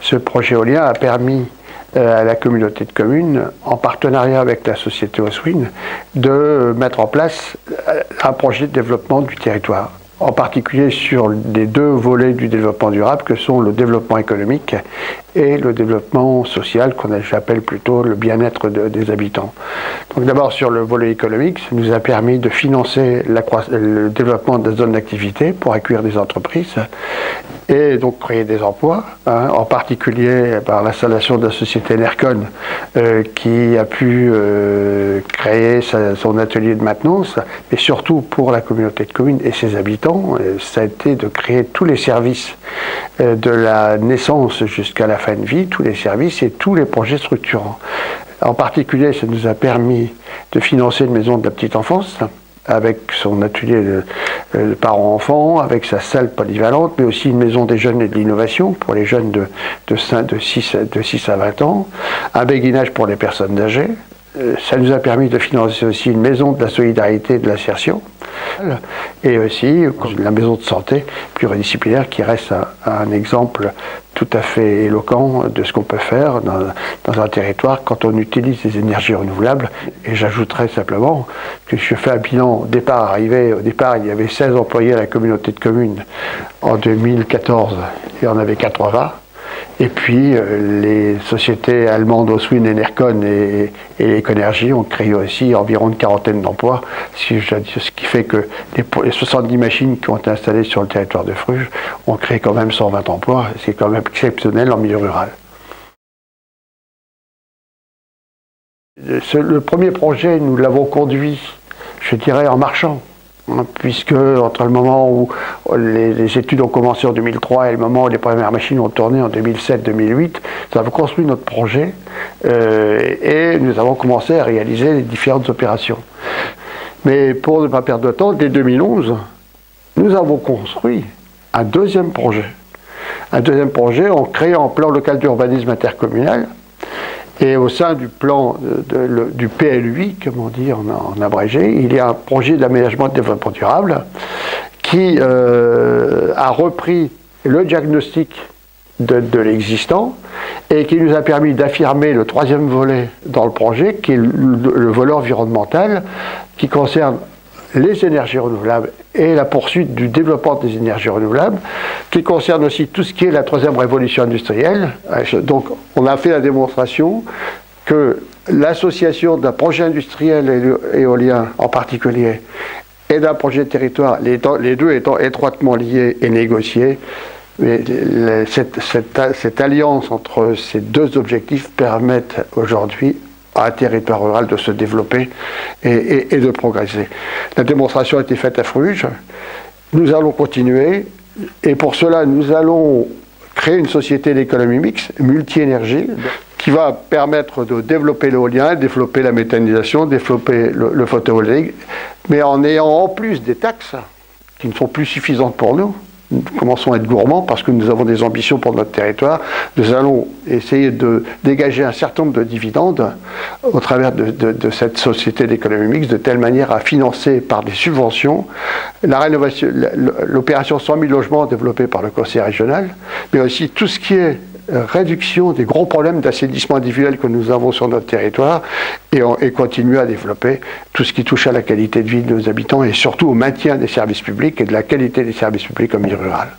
Ce projet éolien a permis à la communauté de communes, en partenariat avec la société Oswin, de mettre en place un projet de développement du territoire, en particulier sur les deux volets du développement durable que sont le développement économique et le développement social, j'appelle plutôt le bien-être des habitants. Donc d'abord sur le volet économique, ça nous a permis de financer le développement des zones d'activité pour accueillir des entreprises et donc créer des emplois, en particulier par l'installation de la société Nercon qui a pu créer son atelier de maintenance, mais surtout pour la communauté de communes et ses habitants, ça a été de créer tous les services de la naissance jusqu'à la fin de vie, tous les services et tous les projets structurants. En particulier, ça nous a permis de financer une maison de la petite enfance, avec son atelier de parents-enfants, avec sa salle polyvalente, mais aussi une maison des jeunes et de l'innovation pour les jeunes de 6 à 20 ans, un béguinage pour les personnes âgées. Ça nous a permis de financer aussi une maison de la solidarité et de l'insertion, et aussi la maison de santé pluridisciplinaire qui reste un exemple tout à fait éloquent de ce qu'on peut faire dans un territoire quand on utilise les énergies renouvelables. Et j'ajouterais simplement que je fais un bilan au départ, il y avait 16 employés à la communauté de communes en 2014 et on avait 80. Et puis les sociétés allemandes Oswin, Nercon et Econergy ont créé aussi environ une quarantaine d'emplois, ce qui fait que les 70 machines qui ont été installées sur le territoire de Fruges ont créé quand même 120 emplois, c'est quand même exceptionnel en milieu rural. Le premier projet, nous l'avons conduit, je dirais, en marchant. Puisque entre le moment où les études ont commencé en 2003 et le moment où les premières machines ont tourné en 2007-2008, nous avons construit notre projet et nous avons commencé à réaliser les différentes opérations. Mais pour ne pas perdre de temps, dès 2011, nous avons construit un deuxième projet. Un deuxième projet en créant un plan local d'urbanisme intercommunal. Et au sein du plan du PLUI, comme on dit en abrégé, il y a un projet d'aménagement de développement durable qui a repris le diagnostic de l'existant et qui nous a permis d'affirmer le troisième volet dans le projet, qui est le volet environnemental, qui concerne les énergies renouvelables et la poursuite du développement des énergies renouvelables, qui concerne aussi tout ce qui est la troisième révolution industrielle. Donc on a fait la démonstration que l'association d'un projet industriel et éolien en particulier et d'un projet de territoire, les deux étant étroitement liés et négociés, mais cette alliance entre ces deux objectifs permettent aujourd'hui à un territoire rural de se développer et de progresser. La démonstration a été faite à Fruges. Nous allons continuer et pour cela nous allons créer une société d'économie mixte, multi-énergie, qui va permettre de développer l'éolien, développer la méthanisation, développer le photovoltaïque, mais en ayant en plus des taxes qui ne sont plus suffisantes pour nous. Nous commençons à être gourmands parce que nous avons des ambitions pour notre territoire. Nous allons essayer de dégager un certain nombre de dividendes au travers de cette société d'économie mixte, de telle manière à financer par des subventions la rénovation, l'opération 100 000 logements développée par le conseil régional, mais aussi tout ce qui est réduction des gros problèmes d'assainissement individuel que nous avons sur notre territoire et continuer à développer tout ce qui touche à la qualité de vie de nos habitants et surtout au maintien des services publics et de la qualité des services publics en milieu rural.